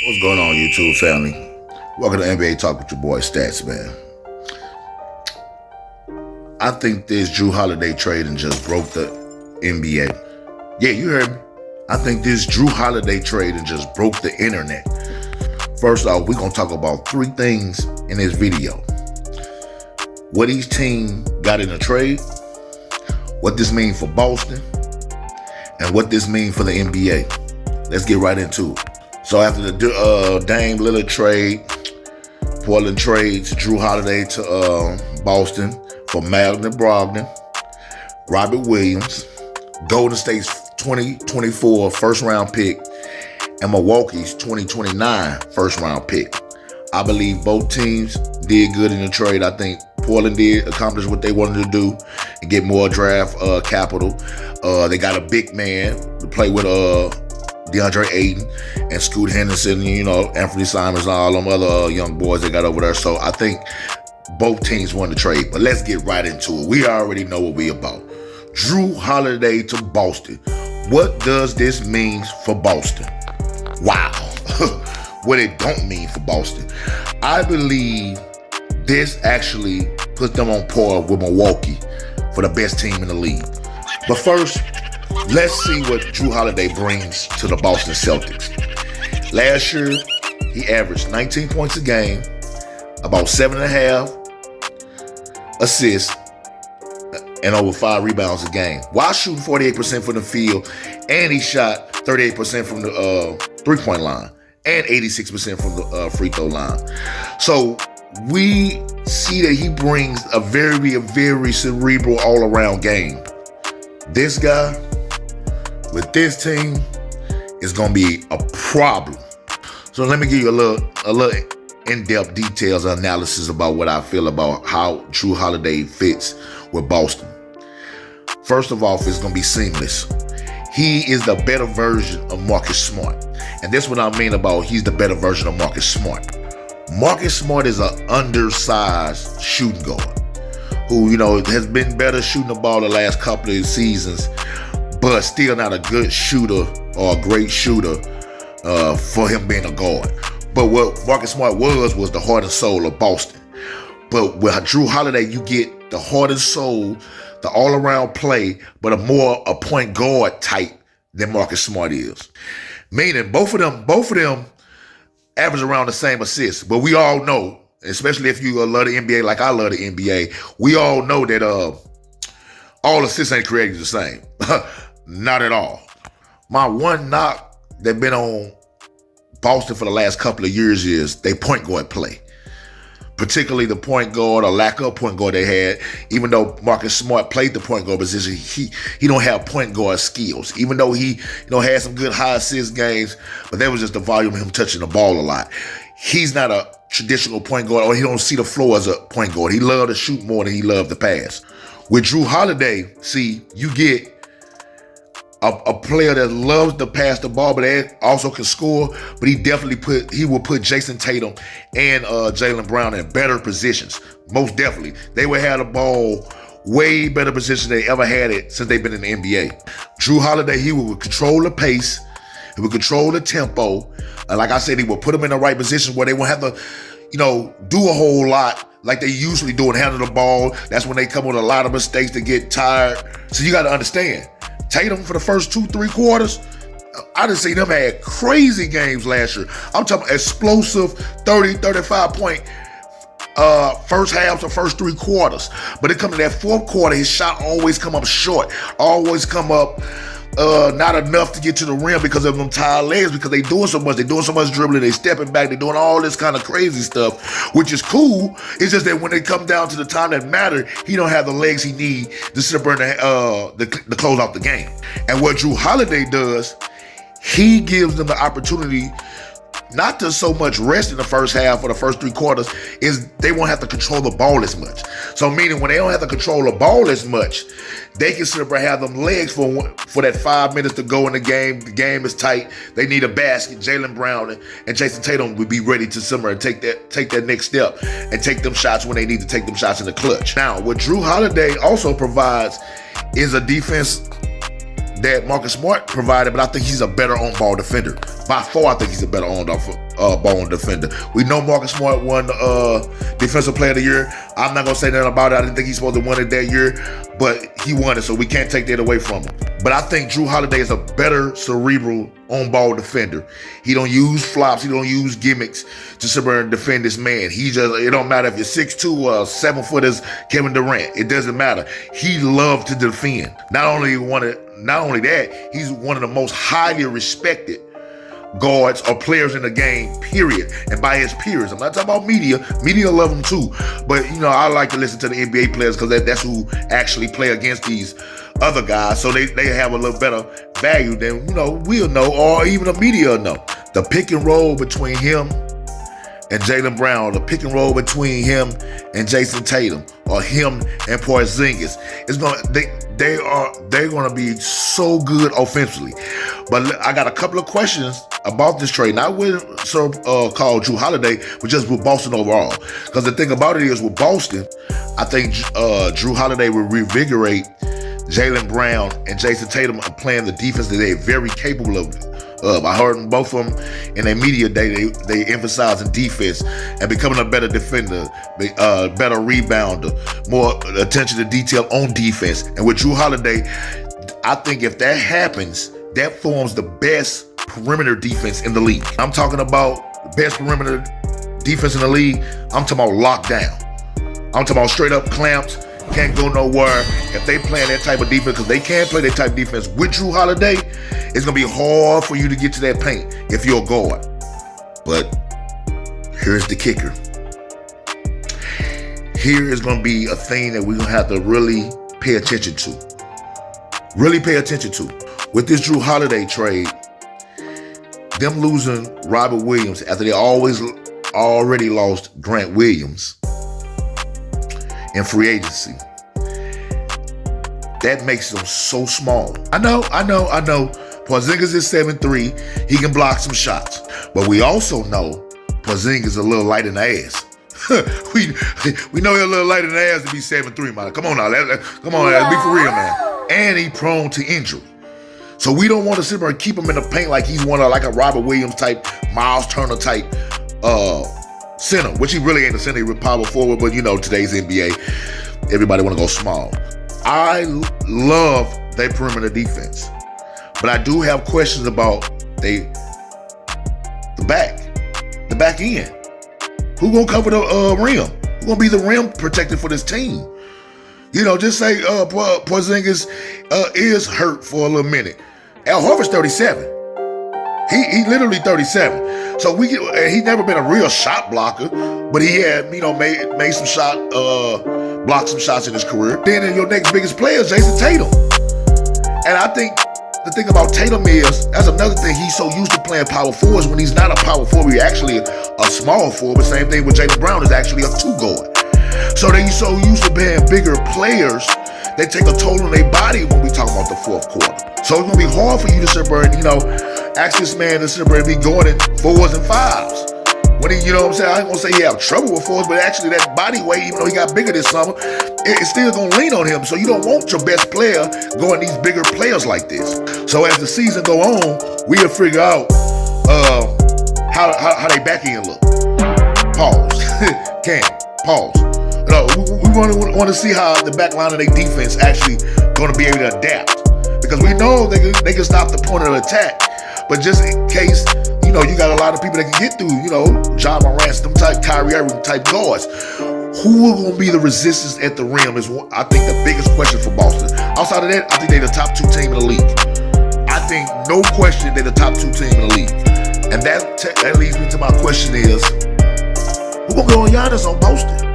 What's going on, YouTube family? Welcome to NBA Talk with your boy Stats, man. I think this Jrue Holiday trading just broke the NBA. Yeah, you heard me. I think this Jrue Holiday trading just broke the internet. First off, we're going to talk about three things in this video. What each team got in a trade, what this means for Boston, and what this means for the NBA. Let's get right into it. So after the Dame Lillard trade, Portland trades Jrue Holiday to Boston for Malcolm Brogdon, Robert Williams, Golden State's 2024 first-round pick, and Milwaukee's 2029 first-round pick. I believe both teams did good in the trade. I think Portland did accomplish what they wanted to do and get more draft capital. They got a big man to play with DeAndre Ayton and Scoot Henderson, Anthony Simons and all them other young boys they got over there. So I think both teams won the trade. But let's get right into it. We already know what we about. Jrue Holiday to Boston. What does this mean for Boston? Wow. What it don't mean for Boston. I believe this actually puts them on par with Milwaukee for the best team in the league. But first, let's see what Jrue Holiday brings to the Boston Celtics. Last year, he averaged 19 points a game, about 7.5 assists, and over 5 rebounds a game, while shooting 48% from the field, and he shot 38% from the three-point line, and 86% from the free throw line. So we see that he brings a very cerebral all-around game. This guy, with this team, is going to be a problem. So let me give you a little in-depth details and analysis about what I feel about how Jrue Holiday fits with Boston. First of all, it's going to be seamless. He is the better version of Marcus Smart. And that's what I mean about he's the better version of Marcus Smart. Marcus Smart is an undersized shooting guard who, has been better shooting the ball the last couple of seasons, but still not a good shooter or a great shooter for him being a guard. But what Marcus Smart was the heart and soul of Boston. But with Jrue Holiday, you get the heart and soul, the all-around play, but a point guard type than Marcus Smart is. Meaning both of them average around the same assists. But we all know, especially if you love the NBA like I love the NBA, we all know that all assists ain't created the same. Not at all. My one knock that been on Boston for the last couple of years is they point guard play. Particularly the point guard or lack of point guard they had. Even though Marcus Smart played the point guard position, he don't have point guard skills. Even though he had some good high assist games, but that was just the volume of him touching the ball a lot. He's not a traditional point guard, or he don't see the floor as a point guard. He loved to shoot more than he loved to pass. With Jrue Holiday, you get a player that loves to pass the ball, but also can score. But he will put Jason Tatum and Jaylen Brown in better positions. Most definitely, they will have the ball way better position than they ever had it since they've been in the NBA. Jrue Holiday, he will control the pace, he will control the tempo. Like I said, he will put them in the right position where they won't have to, do a whole lot like they usually do and handle the ball. That's when they come with a lot of mistakes to get tired. So you got to understand. Tatum for the first 2-3 quarters, I done seen them had crazy games last year. I'm talking explosive 30, 35 point first halves or first 3 quarters. But it comes to that fourth quarter, his shot always come up short, always come up not enough to get to the rim because of them tired legs, because they doing so much. They doing so much dribbling, they stepping back, they doing all this kind of crazy stuff, which is cool. It's just that when they come down to the time that matter, he don't have the legs he need to sit up and to close out the game. And what Jrue Holiday does, he gives them the opportunity not to so much rest in the first half or the first 3 quarters, is they won't have to control the ball as much. So meaning when they don't have to control the ball as much, they can sit up and have them legs for that 5 minutes to go in the game. The game is tight. They need a basket. Jaylen Brown and Jason Tatum would be ready to simmer and take that next step and take them shots when they need to take them shots in the clutch. Now, what Jrue Holiday also provides is a defense that Marcus Smart provided, but I think he's a better on-ball defender. By far, I think he's a better on-ball defender. We know Marcus Smart won Defensive Player of the Year. I'm not going to say nothing about it. I didn't think he's supposed to win it that year, but he won it, so we can't take that away from him. But I think Jrue Holiday is a better cerebral on-ball defender. He don't use flops. He don't use gimmicks to sit there and defend this man. It don't matter if you're 6'2" or 7 foot as Kevin Durant. It doesn't matter. He loves to defend. Not only that, he's one of the most highly respected guards or players in the game, period. And by his peers. I'm not talking about media. Media love him too. But, I like to listen to the NBA players because that's who actually play against these other guys. So they have a little better value than, we'll know, or even the media will know. The pick and roll between him and Jaylen Brown, the pick and roll between him and Jason Tatum, or him and Porzingis, they're gonna be so good offensively. But I got a couple of questions about this trade, not with called Jrue Holiday, but just with Boston overall. Because the thing about it is, with Boston, I think Jrue Holiday will revigorate Jaylen Brown and Jason Tatum playing the defense that they're very capable of. I heard both of them in their media day, they emphasizing defense and becoming a better defender, better rebounder, more attention to detail on defense. And with Jrue Holiday, I think if that happens, that forms the best perimeter defense in the league. I'm talking about best perimeter defense in the league. I'm talking about lockdown. I'm talking about straight up clamps, can't go nowhere. If they playing that type of defense, because they can play that type of defense with Jrue Holiday, it's going to be hard for you to get to that paint if you're a guard. But here's the kicker. Here is going to be a thing that we're going to have to really pay attention to. Really pay attention to. With this Jrue Holiday trade, them losing Robert Williams after they already lost Grant Williams in free agency, that makes them so small. I know. Porzingis is 7'3". He can block some shots. But we also know Porzingis is a little light in the ass. we know he's a little light in the ass to be 7'3", man. Come on now. Come on, let's be for real, man. And he's prone to injury. So we don't want to sit there and keep him in the paint like he's one of like a Robert Williams type, Miles Turner type center, which he really ain't a center. He's a power forward, but today's NBA, everybody want to go small. I love their perimeter defense, but I do have questions about the back end. Who gonna cover the rim? Who gonna be the rim protector for this team? Just say Porzingis is hurt for a little minute. Al Horford's 37. He literally 37. So he never been a real shot blocker, but he had made some shot, blocked some shots in his career. Then your next biggest player is Jason Tatum, and I think the thing about Tatum is, that's another thing, he's so used to playing power forwards when he's not a power forward, he's actually a small forward. But same thing with Jaylen Brown, is actually a 2 guard. So they so used to being bigger players, they take a toll on their body when we talk about the fourth quarter. So it's gonna be hard for you to sit there and ask this man to sit there and be going in 4s and 5s. When he, what I'm saying, I ain't gonna say he have trouble with 4s, but actually that body weight, even though he got bigger this summer, it's still gonna lean on him. So you don't want your best player going these bigger players like this. So as the season go on, we'll figure out how they back end look. Pause. Pause. We want to see how the back line of their defense actually going to be able to adapt, because we know they can stop the point of attack. But just in case, you got a lot of people that can get through, John Morant, them type, Kyrie Irving type guards. Who are going to be the resistance at the rim is, I think, the biggest question for Boston. Outside of that, I think they're the top 2 team in the league. I think, no question, they're the top 2 team in the league. And that leads me to my question is, who going to go on Giannis on Boston?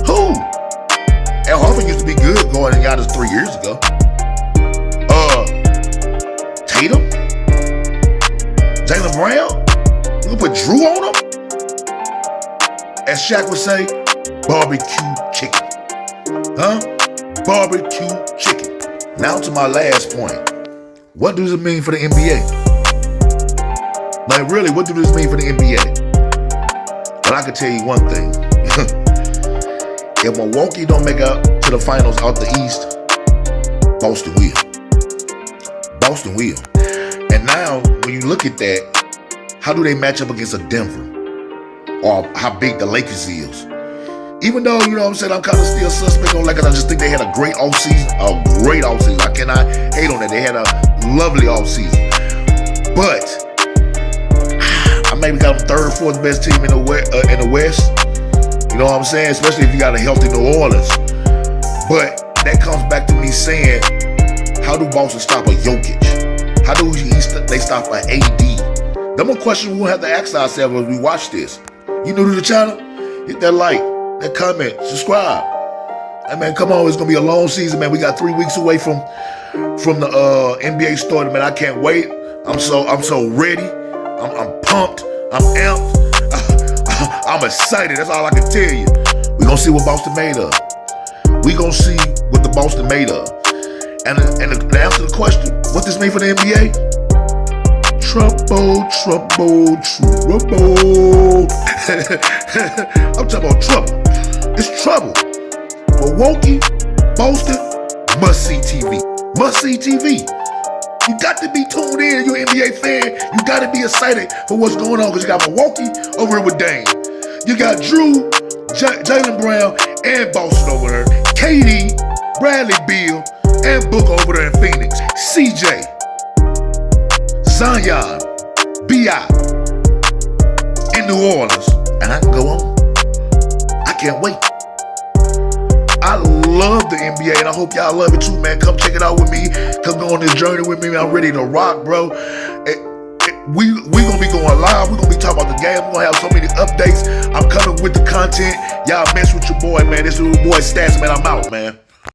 Who? Al Horford used to be good going in Giannis 3 years ago. Tatum? Jaylen Brown? You gonna put Jrue on him? As Shaq would say, barbecue chicken. Huh? Barbecue chicken. Now to my last point. What does it mean for the NBA? Like, really, what does this mean for the NBA? Well, I can tell you one thing. If Milwaukee don't make it to the finals out the East, Boston will. Boston will. And now, when you look at that, how do they match up against a Denver? Or how big the Lakers is? Even though, you know what I'm saying, I'm kind of still suspect on Lakers. I just think they had a great offseason. A great offseason. I cannot hate on that. They had a lovely offseason. But I maybe got them third, fourth best team in the West. You know what I'm saying? Especially if you got a healthy New Orleans. But that comes back to me saying, how do Boston stop a Jokic? How do they stop an AD? Them are questions we'll have to ask ourselves as we watch this. You new to the channel? Hit that like, that comment, subscribe. Hey man, come on, it's gonna be a long season, man. We got 3 weeks away from the NBA starting, man. I can't wait. I'm so ready. I'm pumped. I'm amped. I'm excited. That's all I can tell you. We gonna see what Boston made of. We gonna see what the Boston made of. And to answer the question, what this mean for the NBA? Trouble, trouble, trouble. I'm talking about trouble. It's trouble. Milwaukee, Boston, must-see TV. Must-see TV. You got to be tuned in, you're an NBA fan. You got to be excited for what's going on because you got Milwaukee over here with Dame. You got Jrue, Jaylen Brown, and Boston over there. KD, Bradley Beal, and Book over there in Phoenix. CJ, Zion, B.I. in New Orleans. And I can go on. I can't wait. I love the NBA and I hope y'all love it too, man. Come check it out with me. Come go on this journey with me, man. I'm ready to rock, bro. We gonna be going live. We're gonna be talking about the game. We're gonna have so many updates. I'm coming with the content. Y'all mess with your boy, man. This is your boy Stats, man. I'm out, man.